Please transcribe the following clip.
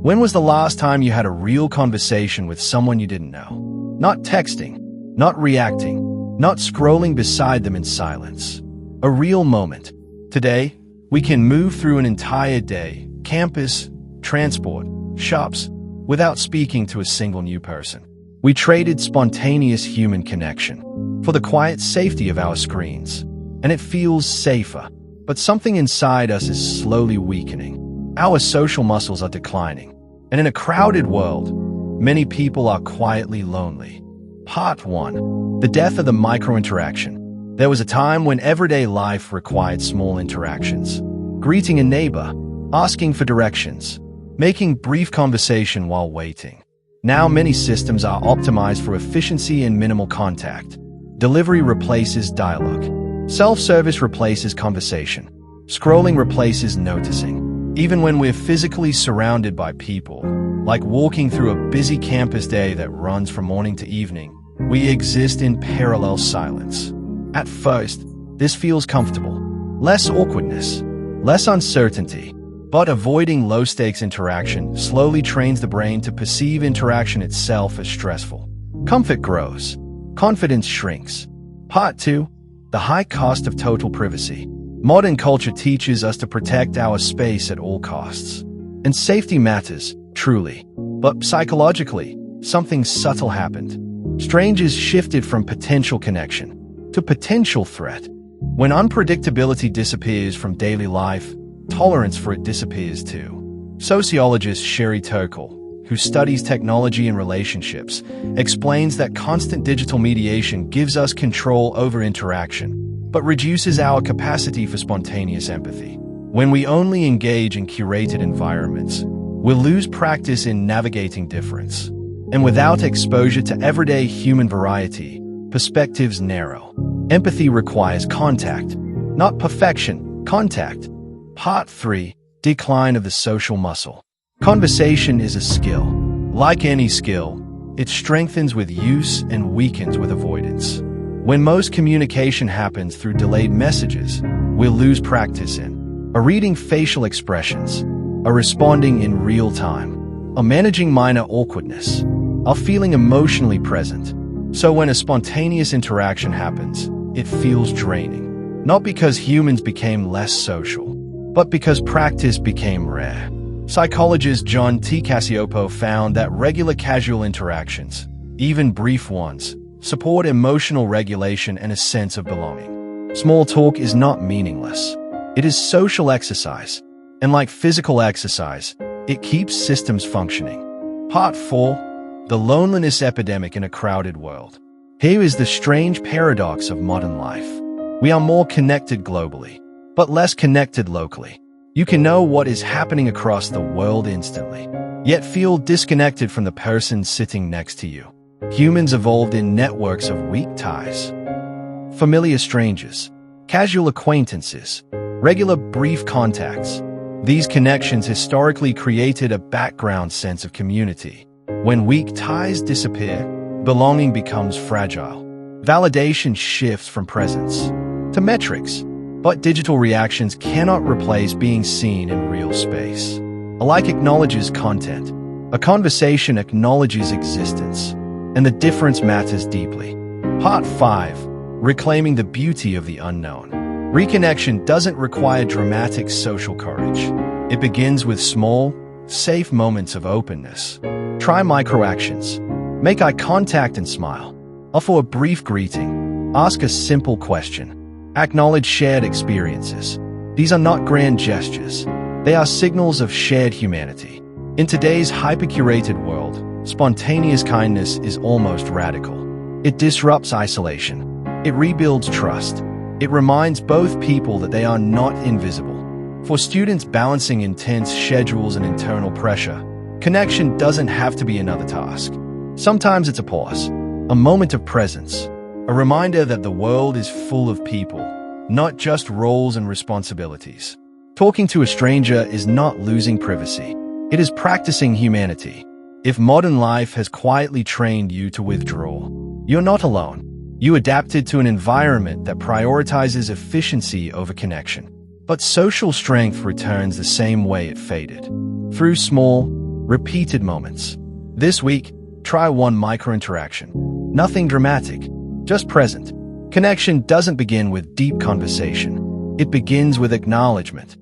When was the last time you had a real conversation with someone you didn't know? Not texting, not reacting, not scrolling beside them in silence. A real moment. Today, we can move through an entire day, campus, transport, shops, without speaking to a single new person. We traded spontaneous human connection for the quiet safety of our screens. And it feels safer, but something inside us is slowly weakening. Our social muscles are declining. And in a crowded world, many people are quietly lonely. Part 1. The death of the micro-interaction. There was a time when everyday life required small interactions. Greeting a neighbor, asking for directions, making brief conversation while waiting. Now many systems are optimized for efficiency and minimal contact. Delivery replaces dialogue. Self-service replaces conversation. Scrolling replaces noticing. Even when we're physically surrounded by people, like walking through a busy campus day that runs from morning to evening, we exist in parallel silence. At first, this feels comfortable. Less awkwardness, less uncertainty. But avoiding low-stakes interaction slowly trains the brain to perceive interaction itself as stressful. Comfort grows. Confidence shrinks. Part 2. The high cost of total privacy. Modern culture teaches us to protect our space at all costs. And safety matters, truly. But psychologically, something subtle happened. Strangers shifted from potential connection to potential threat. When unpredictability disappears from daily life, tolerance for it disappears too. Sociologist Sherry Turkle, who studies technology and relationships, explains that constant digital mediation gives us control over interaction, but reduces our capacity for spontaneous empathy. When we only engage in curated environments, we'll lose practice in navigating difference. And without exposure to everyday human variety, perspectives narrow. Empathy requires contact, not perfection, contact. Part 3. Decline of the social muscle. Conversation is a skill. Like any skill, it strengthens with use and weakens with avoidance. When most communication happens through delayed messages, we'll lose practice in reading facial expressions, responding in real time, managing minor awkwardness, feeling emotionally present. So when a spontaneous interaction happens, it feels draining. Not because humans became less social, but because practice became rare. Psychologist John T. Cacioppo found that regular casual interactions, even brief ones, support emotional regulation and a sense of belonging. Small talk is not meaningless. It is social exercise, and like physical exercise, it keeps systems functioning. Part 4. The loneliness epidemic in a crowded world. Here is the strange paradox of modern life. We are more connected globally, but less connected locally. You can know what is happening across the world instantly, yet feel disconnected from the person sitting next to you. Humans evolved in networks of weak ties. Familiar strangers, casual acquaintances, regular brief contacts. These connections historically created a background sense of community. When weak ties disappear, belonging becomes fragile. Validation shifts from presence to metrics. But digital reactions cannot replace being seen in real space. A like acknowledges content. A conversation acknowledges existence. And the difference matters deeply. Part 5. Reclaiming the beauty of the unknown. Reconnection doesn't require dramatic social courage. It begins with small, safe moments of openness. Try microactions. Make eye contact and smile. Offer a brief greeting. Ask a simple question. Acknowledge shared experiences. These are not grand gestures. They are signals of shared humanity. In today's hyper-curated world, spontaneous kindness is almost radical. It disrupts isolation. It rebuilds trust. It reminds both people that they are not invisible. For students balancing intense schedules and internal pressure, connection doesn't have to be another task. Sometimes it's a pause, a moment of presence, a reminder that the world is full of people, not just roles and responsibilities. Talking to a stranger is not losing privacy. It is practicing humanity. If modern life has quietly trained you to withdraw, you're not alone. You adapted to an environment that prioritizes efficiency over connection. But social strength returns the same way it faded. Through small, repeated moments. This week, try one micro-interaction. Nothing dramatic, just present. Connection doesn't begin with deep conversation. It begins with acknowledgement.